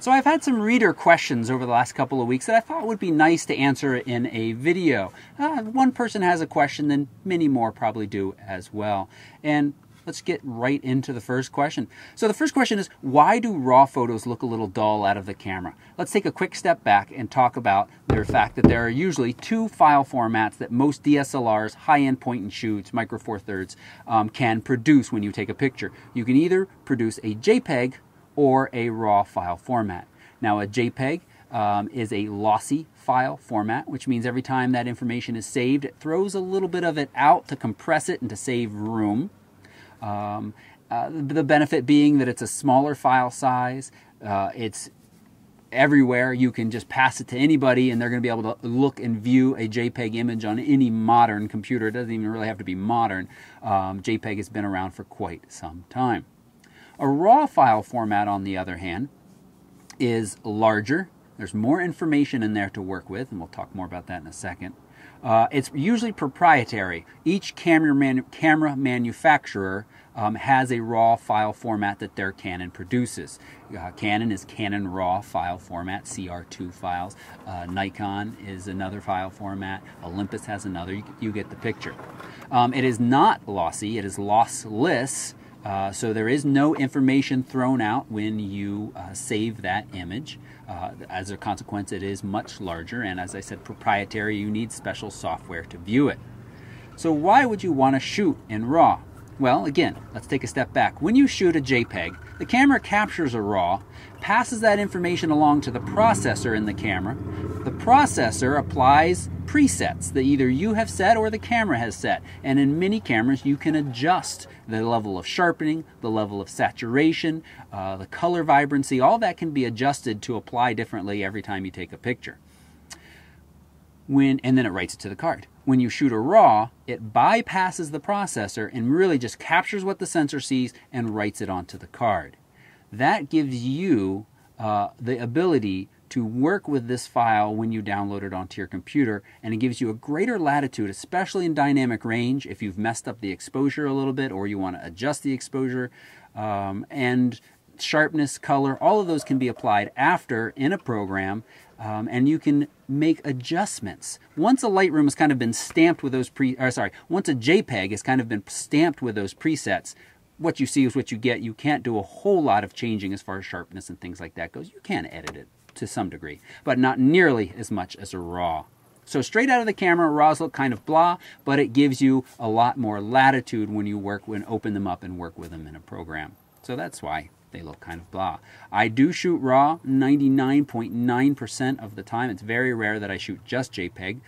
So I've had some reader questions over the last couple of weeks that I thought would be nice to answer in a video. One person has a question, then many more probably do as well. And let's get right into the first question. So the first question is, why do raw photos look a little dull out of the camera? Let's take a quick step back and talk about the fact that there are usually two file formats that most DSLRs, high-end point-and-shoots, Micro Four Thirds, can produce when you take a picture. You can either produce a JPEG or a RAW file format. Now, a JPEG is a lossy file format, which means every time that information is saved, it throws a little bit of it out to compress it and to save room. The benefit being that it's a smaller file size. It's everywhere. You can just pass it to anybody and they're going to be able to look and view a JPEG image on any modern computer. It doesn't even really have to be modern. JPEG has been around for quite some time. A RAW file format, on the other hand, is larger. There's more information in there to work with, and we'll talk more about that in a second. It's usually proprietary. Each camera manufacturer has a RAW file format that their Canon produces. Canon is Canon RAW file format, CR2 files. Nikon is another file format. Olympus has another. You get the picture. It is not lossy. It is lossless. So there is no information thrown out when you save that image. As a consequence, it is much larger, and as I said, proprietary. You need special software to view it. So why would you want to shoot in RAW? Well, again, let's take a step back. When you shoot a JPEG, the camera captures a RAW, passes that information along to the processor in the camera. The processor applies presets that either you have set or the camera has set. And in many cameras, you can adjust the level of sharpening, the level of saturation, the color vibrancy. All that can be adjusted to apply differently every time you take a picture. And then it writes it to the card. When you shoot a RAW, it bypasses the processor and really just captures what the sensor sees and writes it onto the card. That gives you the ability to work with this file when you download it onto your computer, and it gives you a greater latitude, especially in dynamic range, if you've messed up the exposure a little bit or you want to adjust the exposure, and sharpness, color, all of those can be applied after in a program. And you can make adjustments. Once a Lightroom has kind of been stamped with those once a JPEG has kind of been stamped with those presets, what you see is what you get. You can't do a whole lot of changing as far as sharpness and things like that goes. You can edit it to some degree, but not nearly as much as a RAW. So straight out of the camera, RAWs look kind of blah, but it gives you a lot more latitude when you open them up and work with them in a program. So that's why they look kind of blah. I do shoot RAW 99.9% of the time. It's very rare that I shoot just JPEG.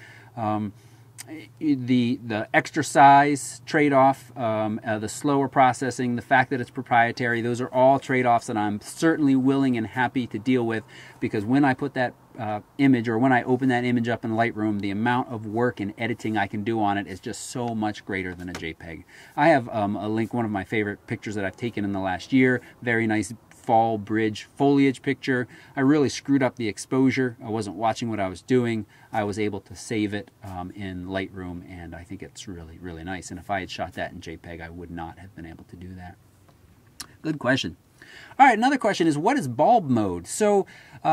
The extra size trade-off, the slower processing, the fact that it's proprietary, those are all trade-offs that I'm certainly willing and happy to deal with, because when I put that image, or when I open that image up in Lightroom, the amount of work and editing I can do on it is just so much greater than a JPEG. I have a link, one of my favorite pictures that I've taken in the last year, very nice fall bridge foliage picture. I really screwed up the exposure. I wasn't watching what I was doing. I was able to save it in Lightroom, and I think it's really, really nice. And if I had shot that in JPEG, I would not have been able to do that. Good question. All right, another question is, what is bulb mode? So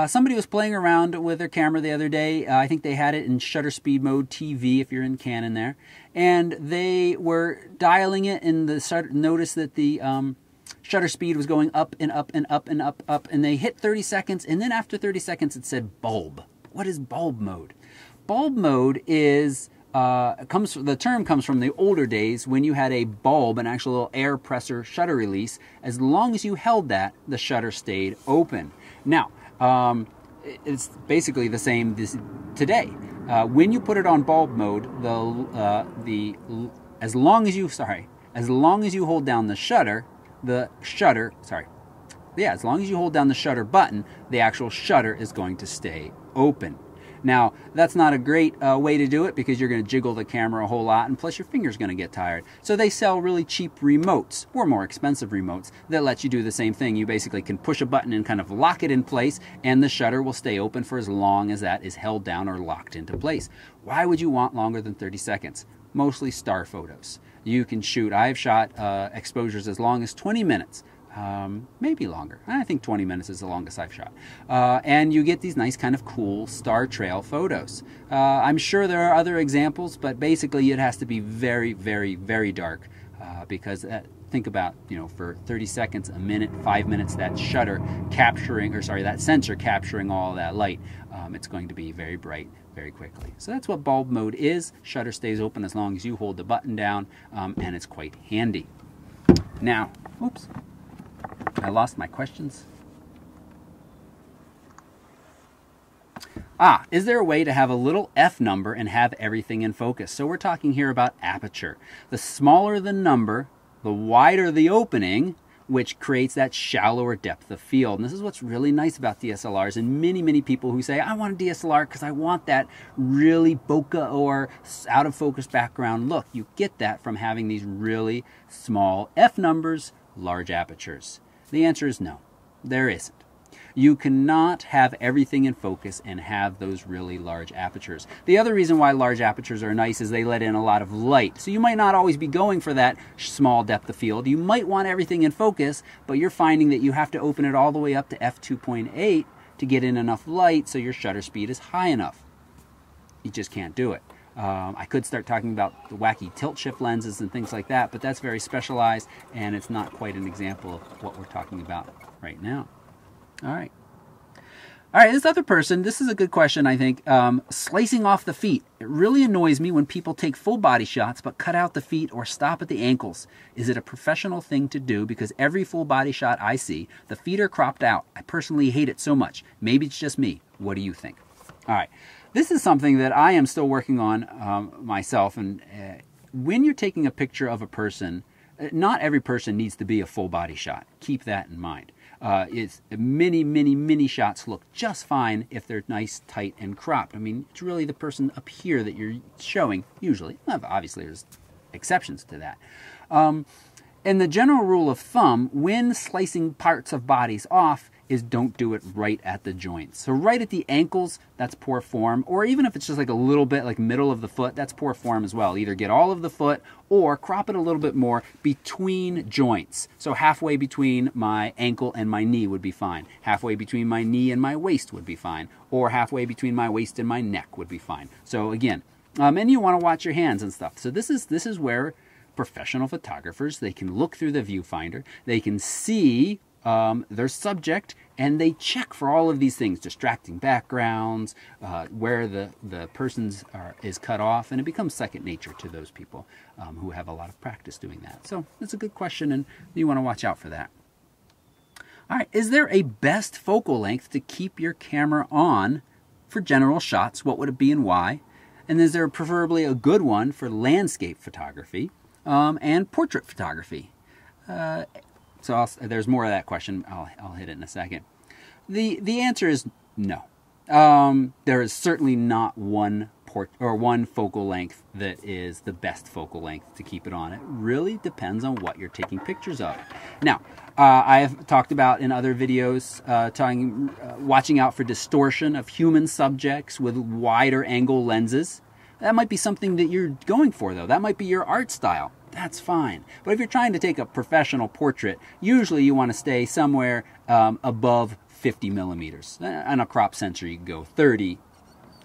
somebody was playing around with their camera the other day. I think they had it in shutter speed mode TV, if you're in Canon there. And they were dialing it, and noticed that the shutter speed was going up and up and up and up, and they hit 30 seconds, and then after 30 seconds it said bulb. What is bulb mode? Bulb mode is the term comes from the older days when you had a bulb, an actual little air pressure shutter release. As long as you held that, the shutter stayed open. Now, it's basically the same today. When you put it on bulb mode, as long as you hold down as long as you hold down the shutter button, the actual shutter is going to stay open. Now, that's not a great way to do it, because you're going to jiggle the camera a whole lot, and plus your finger's going to get tired. So they sell really cheap remotes, or more expensive remotes, that let you do the same thing. You basically can push a button and kind of lock it in place, and the shutter will stay open for as long as that is held down or locked into place. Why would you want longer than 30 seconds? Mostly star photos. You can shoot, I've shot exposures as long as 20 minutes. maybe longer. I think 20 minutes is the longest I've shot. And you get these nice kind of cool star trail photos. I'm sure there are other examples, but basically it has to be very, very, very dark because think about, for 30 seconds, a minute, 5 minutes, that shutter capturing, or sorry, that sensor capturing all that light, it's going to be very bright very quickly. So that's what bulb mode is. Shutter stays open as long as you hold the button down, and it's quite handy. Now, oops, I lost my questions. Is there a way to have a little F number and have everything in focus? So we're talking here about aperture. The smaller the number, the wider the opening, which creates that shallower depth of field. And this is what's really nice about DSLRs, and many people who say, I want a DSLR because I want that really bokeh or out of focus background look. You get that from having these really small F numbers, large apertures. The answer is no, there isn't. You cannot have everything in focus and have those really large apertures. The other reason why large apertures are nice is they let in a lot of light. So you might not always be going for that small depth of field. You might want everything in focus, but you're finding that you have to open it all the way up to f2.8 to get in enough light so your shutter speed is high enough. You just can't do it. I could start talking about the wacky tilt shift lenses and things like that, but that's very specialized and it's not quite an example of what we're talking about right now. All right, this other person, this is a good question, I think. Slicing off the feet. It really annoys me when people take full body shots but cut out the feet or stop at the ankles. Is it a professional thing to do? Because every full body shot I see, the feet are cropped out. I personally hate it so much. Maybe it's just me. What do you think? All right, this is something that I am still working on myself. And when you're taking a picture of a person, not every person needs to be a full body shot. Keep that in mind. Many shots look just fine if they're nice, tight, and cropped. I mean, it's really the person up here that you're showing, usually. Obviously, there's exceptions to that. And the general rule of thumb, when slicing parts of bodies off, is don't do it right at the joints. So right at the ankles, that's poor form. Or even if it's just like a little bit like middle of the foot, that's poor form as well. Either get all of the foot or crop it a little bit more between joints. So halfway between my ankle and my knee would be fine. Halfway between my knee and my waist would be fine. Or halfway between my waist and my neck would be fine. So again, and you want to watch your hands and stuff. So this is where professional photographers, they can look through the viewfinder, they can see their subject, and they check for all of these things, distracting backgrounds, where the person's is cut off, and it becomes second nature to those people who have a lot of practice doing that. So that's a good question, and you want to watch out for that. All right, is there a best focal length to keep your camera on for general shots? What would it be and why? And is there preferably a good one for landscape photography and portrait photography? So there's more of that question. I'll hit it in a second. The answer is no. There is certainly not one focal length that is the best focal length to keep it on. It really depends on what you're taking pictures of. Now, I have talked about in other videos watching out for distortion of human subjects with wider angle lenses. That might be something that you're going for, though. That might be your art style. That's fine. But if you're trying to take a professional portrait, usually you want to stay somewhere above 50 millimeters. On a crop sensor, you can go 30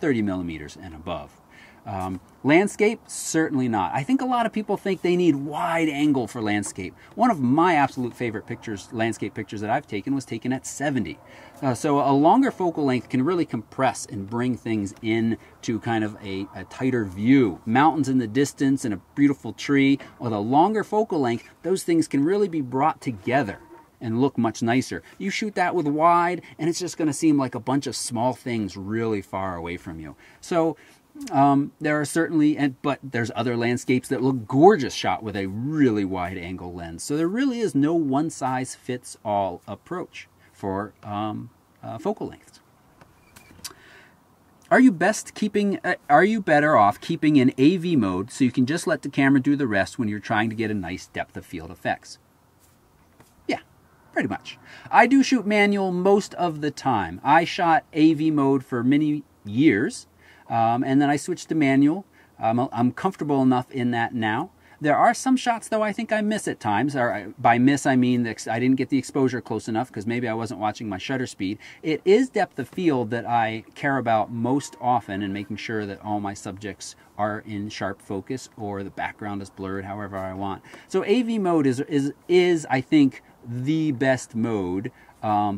millimeters and above. Landscape, certainly not. I think a lot of people think they need wide angle for landscape. One of my absolute favorite landscape pictures that I've taken was taken at 70. So a longer focal length can really compress and bring things in to kind of a tighter view. Mountains in the distance and a beautiful tree. With a longer focal length, those things can really be brought together and look much nicer. You shoot that with wide, and it's just going to seem like a bunch of small things really far away from you. So there are certainly, but there's other landscapes that look gorgeous shot with a really wide angle lens. So there really is no one size fits all approach for focal lengths. Are you better off keeping in AV mode so you can just let the camera do the rest when you're trying to get a nice depth of field effects? Yeah, pretty much. I do shoot manual most of the time. I shot AV mode for many years. And then I switched to manual. I'm comfortable enough in that now There are some shots, though, I think I miss at times. Or by miss, I mean that I didn't get the exposure close enough because maybe I wasn't watching my shutter speed. It is depth of field that I care about most often, and making sure that all my subjects are in sharp focus or the background is blurred however I want. So AV mode is I think, the best mode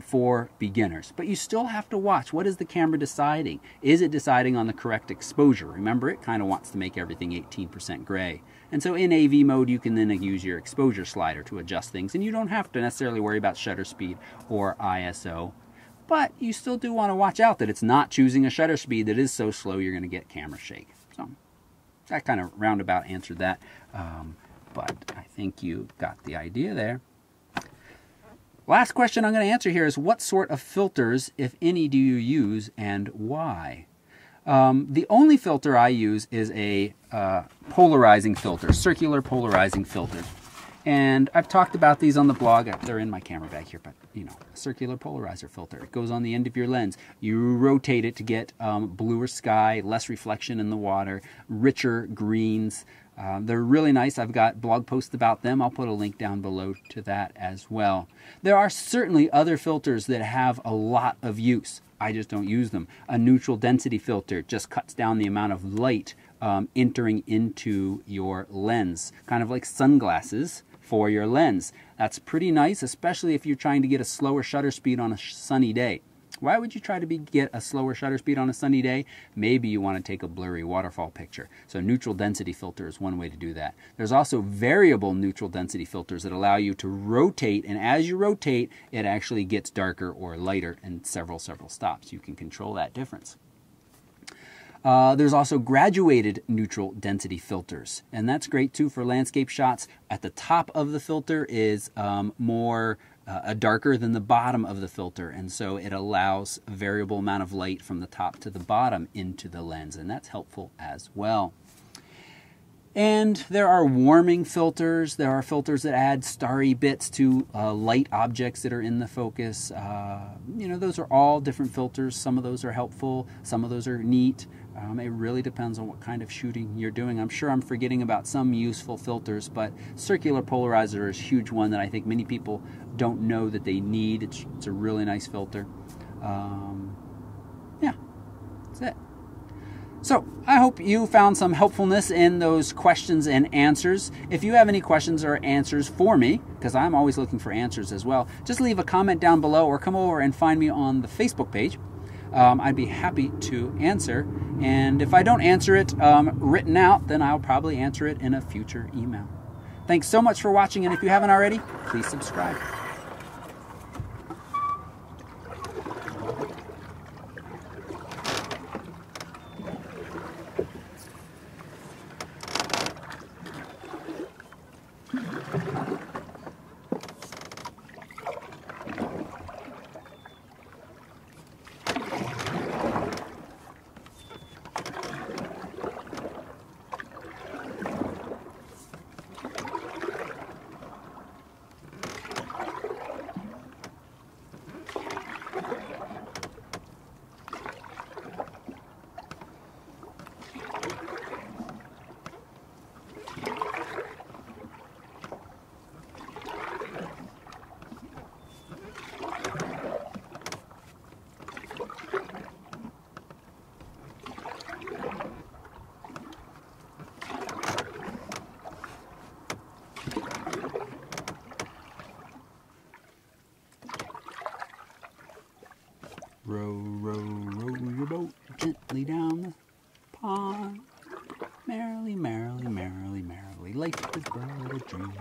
for beginners. But you still have to watch. What is the camera deciding? Is it deciding on the correct exposure? Remember, it kind of wants to make everything 18% gray. And so in AV mode, you can then use your exposure slider to adjust things, and you don't have to necessarily worry about shutter speed or ISO. But you still do want to watch out that it's not choosing a shutter speed that is so slow you're going to get camera shake. So that kind of roundabout answered that. But I think you got the idea there. Last question I'm going to answer here is, what sort of filters, if any, do you use and why? The only filter I use is a polarizing filter, circular polarizing filter. And I've talked about these on the blog. They're in my camera bag here, but you know, a circular polarizer filter. It goes on the end of your lens. You rotate it to get bluer sky, less reflection in the water, richer greens. They're really nice. I've got blog posts about them. I'll put a link down below to that as well. There are certainly other filters that have a lot of use. I just don't use them. A neutral density filter just cuts down the amount of light entering into your lens, kind of like sunglasses for your lens. That's pretty nice, especially if you're trying to get a slower shutter speed on a sunny day. Why would you try to get a slower shutter speed on a sunny day? Maybe you want to take a blurry waterfall picture. So neutral density filter is one way to do that. There's also variable neutral density filters that allow you to rotate, and as you rotate, it actually gets darker or lighter in several stops. You can control that difference. There's also graduated neutral density filters, and that's great too for landscape shots. At the top of the filter is more darker than the bottom of the filter, and so it allows a variable amount of light from the top to the bottom into the lens, and that's helpful as well. And there are warming filters. There are filters that add starry bits to light objects that are in the focus. You know, those are all different filters. Some of those are helpful. Some of those are neat. It really depends on what kind of shooting you're doing. I'm sure I'm forgetting about some useful filters, but circular polarizer is a huge one that I think many people don't know that they need. It's a really nice filter. Yeah, that's it. So I hope you found some helpfulness in those questions and answers. If you have any questions or answers for me, because I'm always looking for answers as well, just leave a comment down below or come over and find me on the Facebook page. I'd be happy to answer. And if I don't answer it written out, then I'll probably answer it in a future email. Thanks so much for watching, and if you haven't already, please subscribe. Row, row, row your boat gently down the pond. Merrily, merrily, merrily, merrily, life is but a dream.